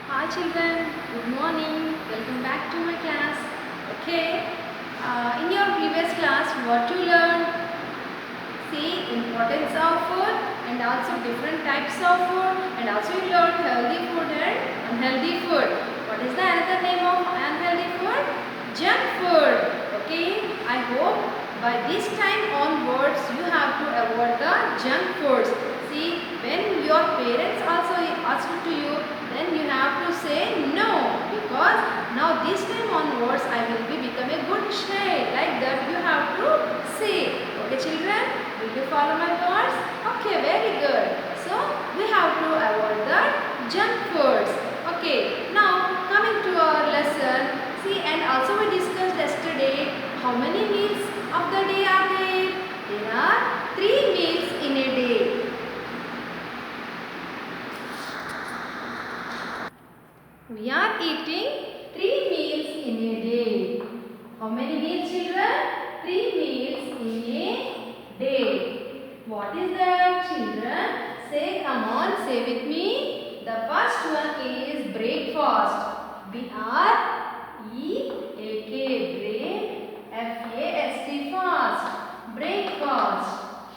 Hi children, good morning. Welcome back to my class. Okay, in your previous class, what you learned? See importance of food and also different types of food, and also you learned healthy food and unhealthy food. What is the another name of unhealthy food? Junk food. Okay, I hope by this time onwards you have to avoid the junk foods. See, when your parents also ask to you, then you have to say no, because now this time onwards I will be become a good child. Like that you have to say. Okay children, will you follow my words? Okay, very good. So we have to avoid the junk foods. Okay, now coming to our lesson. See, and also we discussed yesterday how many meals of the day are there? There are 3 meals in a day. We are eating 3 meals in a day. How many meals children? 3 meals in a day. What is that children? Say, come on, say with me. The first one is breakfast. B-R-E-A-K, break, F-A-S-T, fast. Breakfast.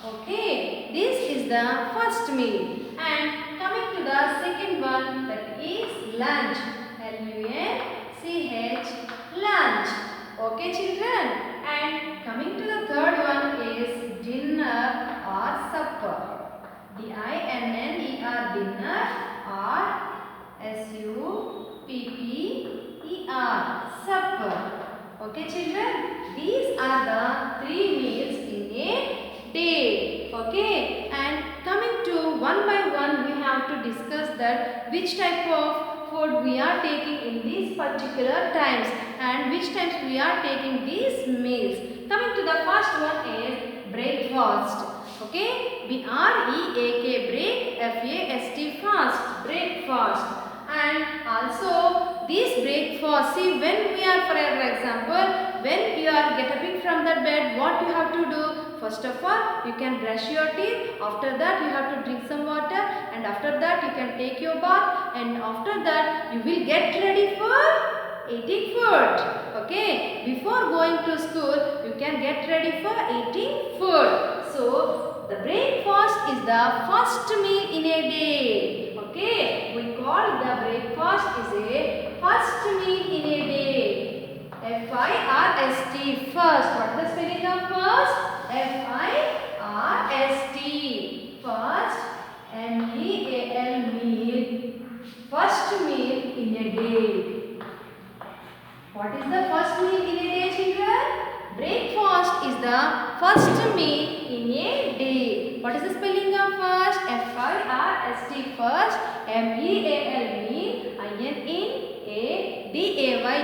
Okay, this is the first meal. And coming to the second one, that is lunch. L-U-N-C-H, lunch. Okay children. And coming to the third one is dinner or supper. D-I-N-N-E-R, dinner or S-U-P-P-E-R, supper. Okay children, these are the 3 meals in a day. Okay, and coming to one by one we have to discuss that which type of food we are taking in these particular times and which times we are taking these meals. Coming to the first one is breakfast. Okay, B-R-E-A-K, break, F-A-S-T, fast, breakfast. And also this breakfast, see, when we are, for example, when you are getting up from the bed, what you have to do? First of all, you can brush your teeth. After that, you have to drink some water, and after that, you can take your bath, and after that, you will get ready for eating food. Okay, before going to school, you can get ready for eating food. So, the breakfast is the first meal in a day. Okay, we call the breakfast is a first meal in a day. F-I-R-S-T, first. What is the spelling of first? F-I-R-S-T, first. M-E-A-L, meal. First meal in a day. What is the first meal in a day children? Breakfast is the first meal in a day. What is the spelling of first? F-I-R-S-T, first. M-E-A-L, meal. I-N-N-A-D-A-Y,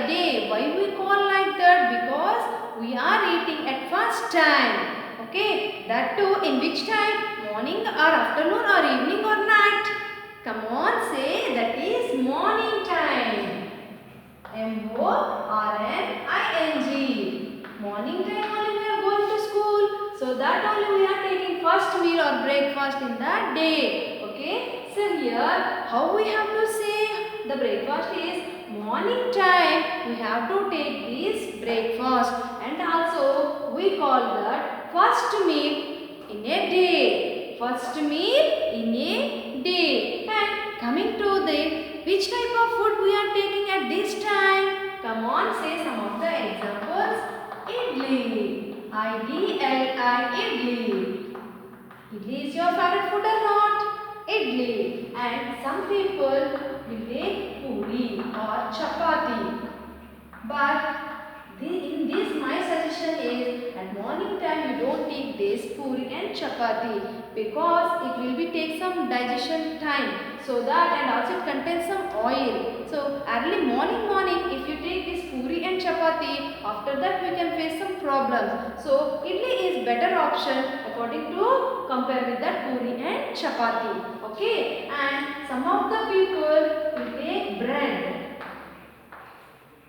day. Why we call like that? Because we are eating at first time. Okay, that too in which time? Morning or afternoon or evening or night? Come on, say that is morning time. M-O-R-N-I-N-G. Morning time only we are going to school. So that only we are taking first meal or breakfast in the day. Okay. So here how we have to say the breakfast is morning time. We have to take this breakfast, and also we call that first meal in a day. First meal in a day. And coming to the which type of food we are taking at this time? Come on, say some of the examples. Idli. I-D-L-I, idli. Idli is your favorite food or not? Idli. And some people will take puri or chapati. But in this my suggestion is at morning time you don't take this puri and chapati, because it will be take some digestion time, so that, and also it contains some oil. So early morning if you take this puri and chapati, after that we can face some problems. So idli is better option according to compare with that puri and chapati. Okay, and some of the people will take bread.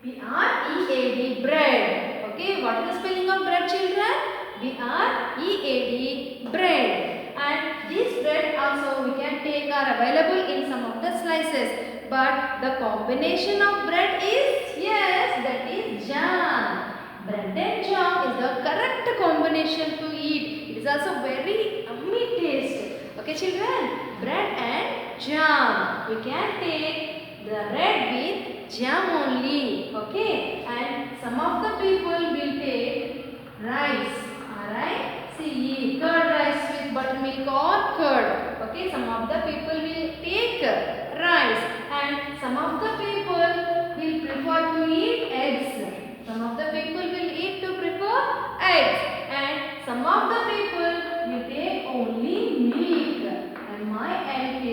B-R-E-A-D, bread. Okay, what is the spelling of bread children? B-R-E-A-D, bread. And this bread also we can take are available in some of the slices. but the combination of bread is, yes, that is jam. Bread and jam is the correct combination to eat. It is also very yummy taste. Okay children, bread and jam. We can take the bread with jam only. Okay, and some of the people will take rice. Alright, see, curd rice with buttermilk or curd. Okay, some of the people will take rice and some of the people will prefer to eat eggs. Some of the people will eat to prefer eggs and some of the people will take only milk and my LK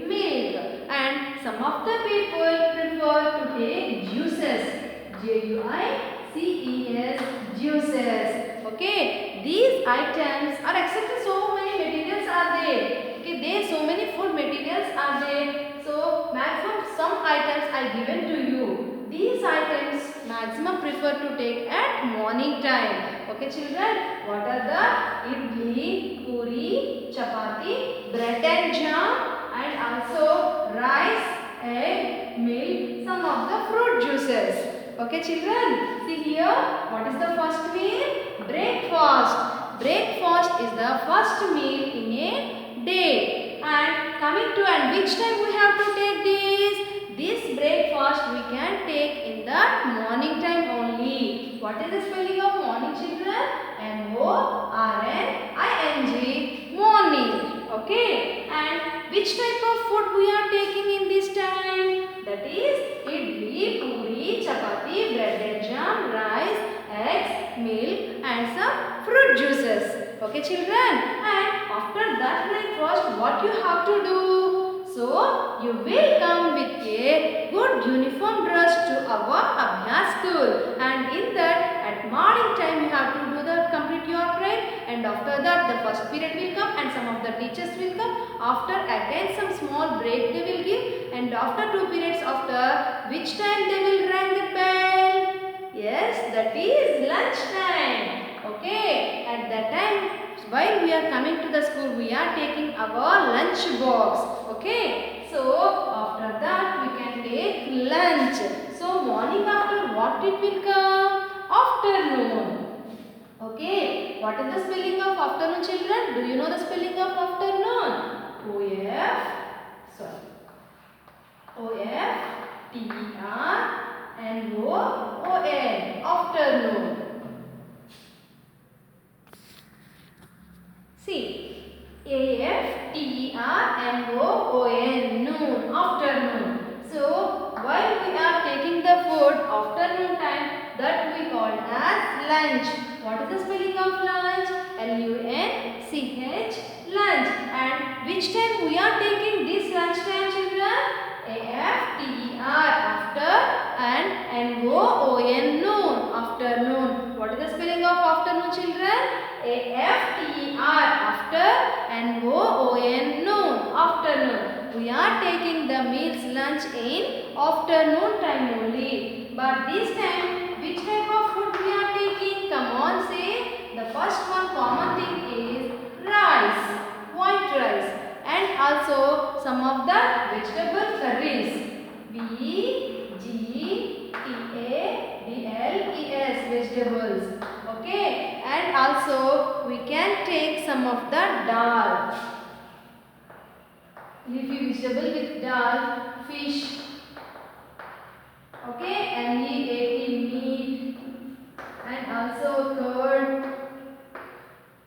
milk and some of the people prefer to take juices. JUICES juices. Okay, these items are accepted. So many materials are there. Okay, there so many food materials are there. So maximum some items I given to you. These items maximum prefer to take at morning time. Okay children, what are the idli, puri, chapati, bread and jam and also rice, egg, milk, some of the fruit juices. Okay children, see here, what is the first meal? Breakfast. Breakfast is the first meal in a day. And coming to which time we have to take this? This breakfast we can take in the morning time only. What is the spelling of morning children? MORNING, morning. Okay. And which type of food we are taking in this time? That is idli, puri, chapati, bread and jam, rice, eggs, milk and some fruit juices. Okay children. And after that breakfast what you have to do? So, you will come with a good uniform dress to our Abhyas school and in that at morning time you have to do the complete your prayer and after that the first period will come and some of the teachers will come. After again some small break they will give and after 2 periods after which time they will ring the bell? Yes, that is lunch time. Okay, at that time while we are coming to the school, we are taking our lunch box. Okay. So, after that, we can take lunch. So, morning after what it will come? Afternoon. Okay. What is the spelling of afternoon, children? Do you know the spelling of afternoon? O-F-T-E-R-N-O-O-N. Afternoon. See, AFTERNOON, noon, afternoon. So, while we are taking the food afternoon time, that we call as lunch. What is the spelling of lunch? LUNCH, lunch. And which time we are taking this lunch time, children? AFTER, after and NOON, noon, afternoon. What is the spelling of afternoon, children? AFTER, after and NOON, noon, afternoon. We are taking the meals lunch in afternoon time only. But this time, which type of food we are taking? Come on, say. The first one common thing is rice, white rice, and also some of the vegetable curries. VEGETABLES, vegetables. Okay, and also we can take some of the dal, leafy vegetable with dal, fish. Okay, meat and also curd.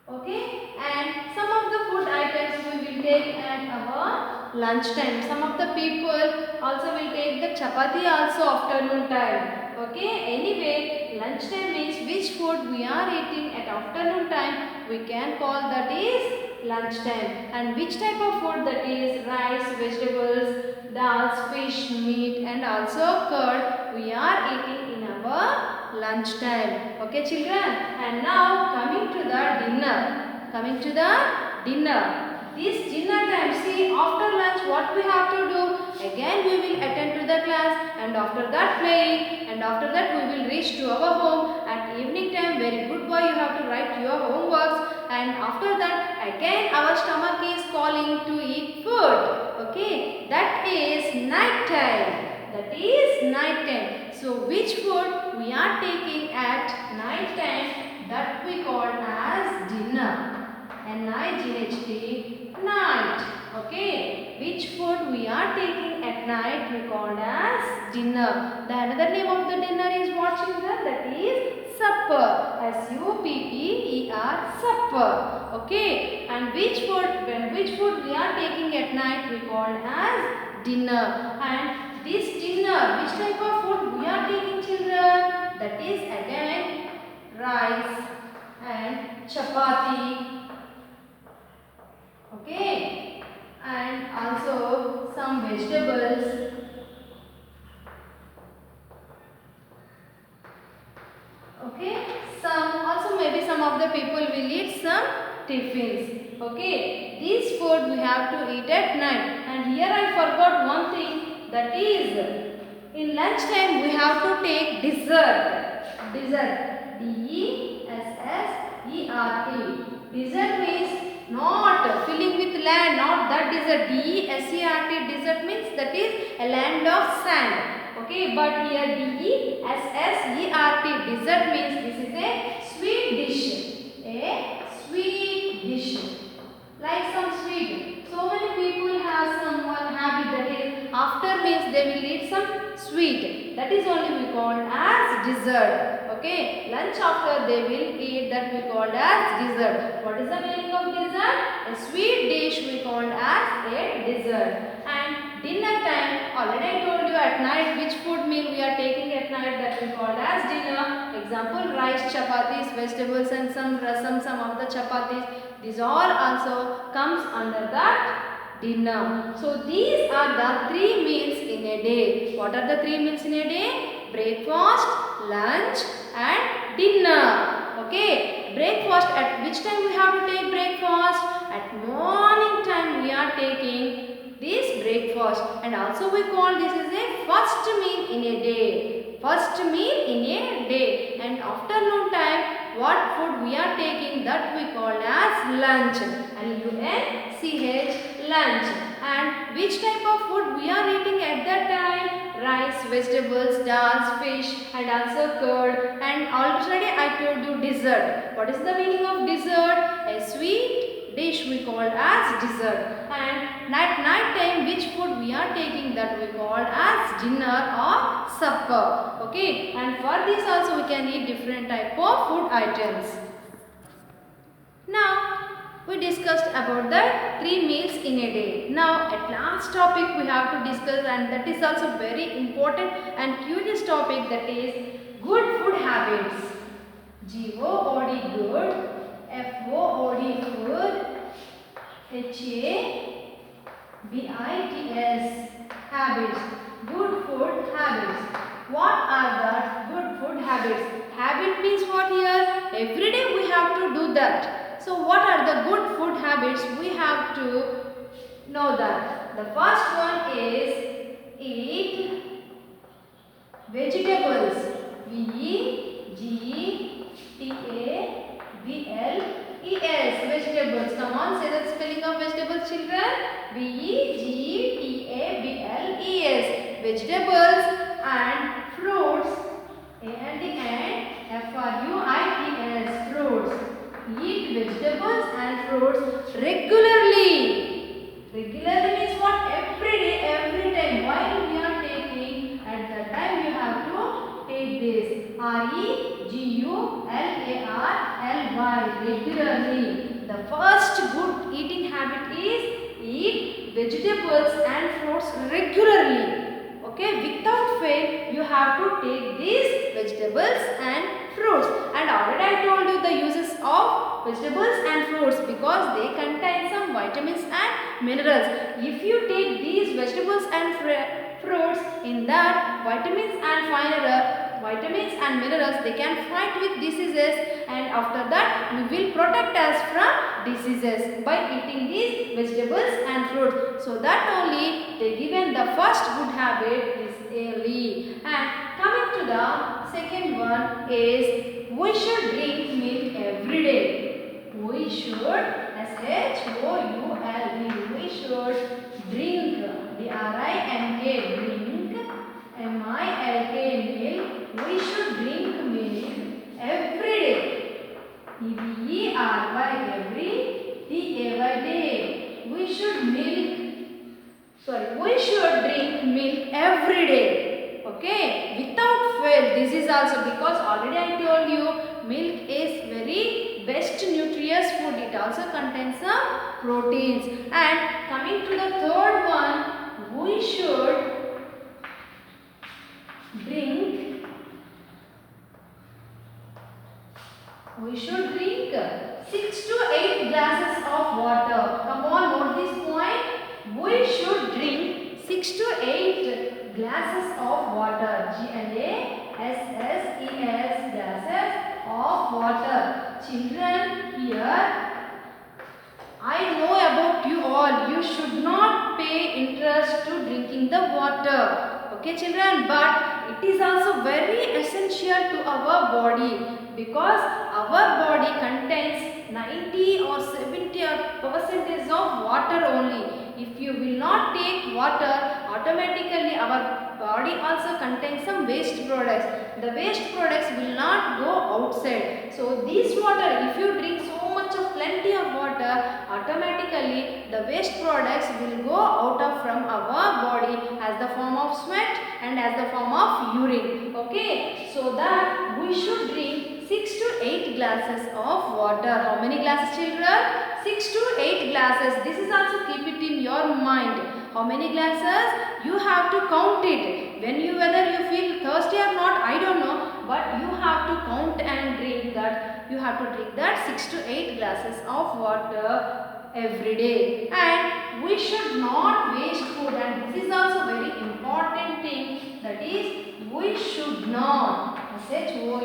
Okay, and some of the food items we will take at our lunch time. Some of the people also will take the chapati also afternoon time. Okay, anyway, lunch time means which food we are eating at afternoon time, we can call that is lunch time. And which type of food, that is rice, vegetables, dals, fish, meat and also curd, we are eating in our lunch time. Okay children, and now coming to the dinner. This dinner time, see, after lunch what we have to do? Again we will attend to the class and after that playing and after that we will reach to our home at evening time, very good boy, you have to write your homeworks, and after that again our stomach is calling to eat food. Okay, that is night time. That is night time. So which food we are taking at night time, that we call as dinner. Night, night. Okay, which food we are taking at night we call as dinner. The another name of the dinner is what, children? That is supper. S-U-P-P-E-R, supper. Okay, and which food we are taking at night we call as dinner. And this dinner, which type of food we are taking, children? That is again rice and chapati. Okay, and also some vegetables. Okay, maybe some of the people will eat some tiffins. Okay, this food we have to eat at night. And here I forgot one thing, that is in lunch time we have to take dessert. Dessert, D-E-S-S-E-R-T. Dessert means not filling with land, not that dessert. D-E-S-E-R-T, dessert means that is a land of sand. Okay, but here D-E-S-S-E-R-T, dessert means this is a sweet dish. A sweet dish. Like some sweet. So many people have some one habit, that is after meals they will eat some sweet. That is only we call as dessert. Okay, lunch after they will eat, that we call as dessert. What is the meaning of dessert? A sweet dish we call as a dessert. And dinner time, already I told you at night which food meal we are taking at night, that we call as dinner. Example, rice, chapatis, vegetables and some rasam, some of the chapatis. These all also comes under that dinner. So these are the three meals in a day. What are the three meals in a day? Breakfast, lunch and dinner. Okay, breakfast, at which time we have to take breakfast? At morning time we are taking this breakfast, and also we call this as a first meal in a day. First meal in a day. And afternoon time, what food we are taking, that we call as lunch. L-U-N-C-H, lunch. And which type of food we are eating at that time? Rice, vegetables, dals, fish and also curd. And already I told you dessert. What is the meaning of dessert? A sweet dish we call as dessert. And at night time, which food we are taking, that we call as dinner or supper. Okay, and for this also we can eat different type of food items. Now we discussed about the three meals in a day. Now at last topic we have to discuss, and that is also very important and curious topic, that is good food habits. G-O-O-D, good, F-O-O-D, food, H-A-B-I-T-S, habits. Good food habits. What are the good food habits? Habit means what here? Every day we have to do that. So what are the good food habits? We have to know that. The first one is eat vegetables. V-E-G-E-T-A-B-L-E-S, vegetables. Come on, say the spelling of vegetables, children. V-E-G-E-T-A-B-L-E-S, vegetables and fruits. A and the end, F-R-U-I-T-S, fruits. Eat vegetables and fruits regularly. Regularly means what? Every day, every time. While we are taking, at that time you have to take this. R-E-G-U-L-A-R-L-Y, regularly. The first good eating habit is eat vegetables and fruits regularly. Okay, without fail you have to take these vegetables and fruits. And already I told you the uses of vegetables and fruits, because they contain some vitamins and minerals. If you take these vegetables and fruits, in that vitamins and minerals, they can fight with diseases, and after that we will protect us from diseases by eating these vegetables and fruits. So that only they given the first good habit is early. And coming to the second one is every day. Okay, without fail. This is also because already I told you milk is very best nutritious food. It also contains some proteins. And coming to the third one, we should drink. We should drink 6 to 8 glasses of water. Come on, note this point. We should drink 6 to 8 glasses of water. GLASSES glasses of water. Children, here I know about you all. You should not pay interest to drinking the water. Okay children, but it is also very essential to our body because our body contains 90 or 70% of water only. If you will not take water, automatically our body also contains some waste products. The waste products will not go outside. So this water, if you drink so much of plenty of water, automatically the waste products will go out of from our body as the form of sweat and as the form of urine. Okay, so that we should drink 6 to 8 glasses of water. How many glasses children? 6 to 8 glasses. This is also keep it in your mind. How many glasses? You have to count it. Whether you feel thirsty or not, I don't know, but you have to count and drink that. You have to drink that 6 to 8 glasses of water every day. And we should not waste food, and this is also very important thing, that is we should not, SHOULD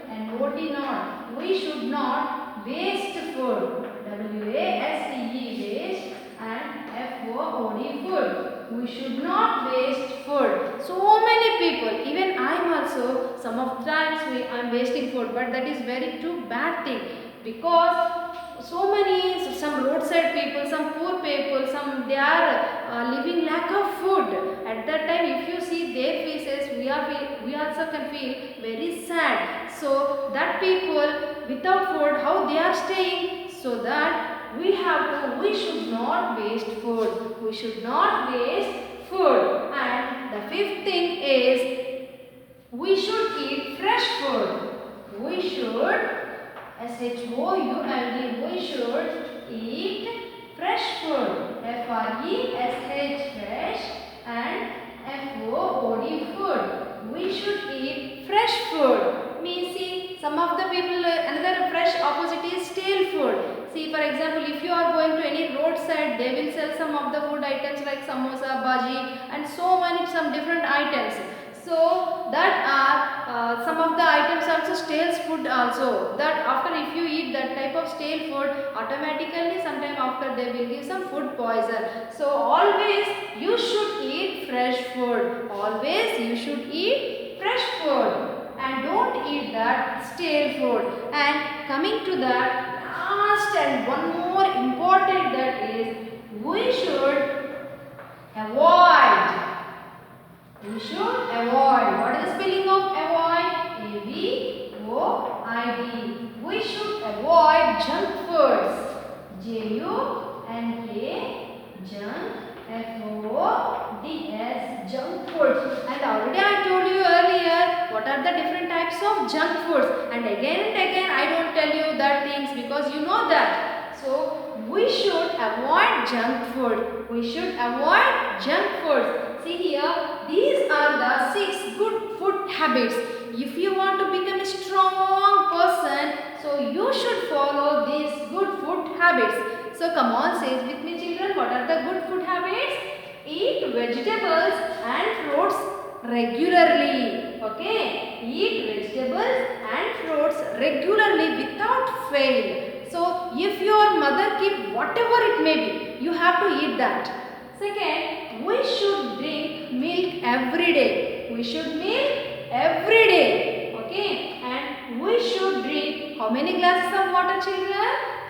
and OT not, we should not waste food, WASTE waste and FOOD food. We should not waste food. So many people, even I am also, some of the times I am wasting food, but that is very too bad thing because some roadside people, some poor people, they are living lack of food. At that time, if you see their faces, we also can feel very sad. So that people without food, how they are staying? So that we should not waste food. We should not waste food. And the fifth thing is we should eat fresh food. We should SHOULD, we should eat fresh food. FRESH, fresh, and FOOD, food. We should eat fresh food. See, some of the people, another fresh opposite is stale food. See, for example, if you are going to any roadside, they will sell some of the food items like samosa, bhaji, and some different items. So that are some of the items also stale food also. That after if you eat that type of stale food, automatically sometime after they will give some food poison. So always you should eat fresh food. Always you should eat fresh food. And don't eat that stale food. And coming to that last and one more important, that is we should avoid. We should avoid. What is the spelling of avoid? AVOID. We should avoid junk foods. JUNK, junk, FOODS, junk foods. And already I told you earlier what are the different types of junk foods. And again I don't tell you that things because you know that. So we should avoid junk food. We should avoid junk food. See here, these are the 6 good food habits. If you want to become a strong person, so you should follow these good food habits. So come on, say it with me children. What are the good food habits? Eat vegetables and fruits regularly. Okay, eat vegetables and fruits regularly without fail. So if your mother keep whatever it may be, you have to eat that. Second, we should drink milk every day. We should milk every day. Okay, and we should drink how many glasses of water children?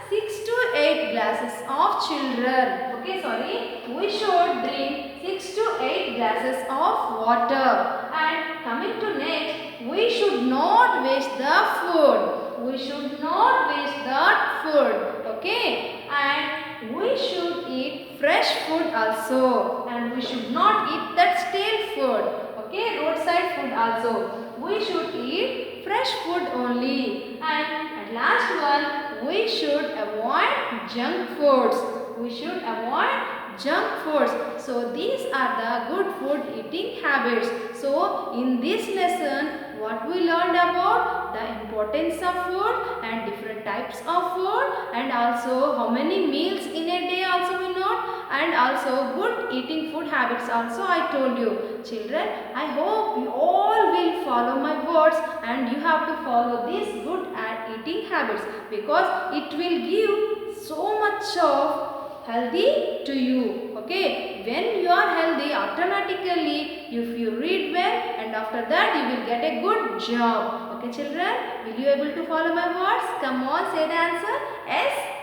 6 to 8 glasses of children. Okay, sorry. We should drink 6 to 8 glasses of water. And coming to next, we should not waste the food. We should not waste that food. Okay, and we should eat fresh food also. And we we should not eat that stale food. Okay, roadside food also. We should eat fresh food only. And at last one, we should avoid junk foods. We should avoid junk foods. So these are the good food eating habits. So in this lesson, what we learned about the importance of food and different types of food, and also how many meals in a day also we know, and also good eating food habits also I told you. Children, I hope you all will follow my words, and you have to follow these good and eating habits, because it will give so much of healthy to you. Okay, when you are healthy, automatically if you read well, and after that you will get a good job. Okay children, will you able to follow my words? Come on, say the answer. Yes.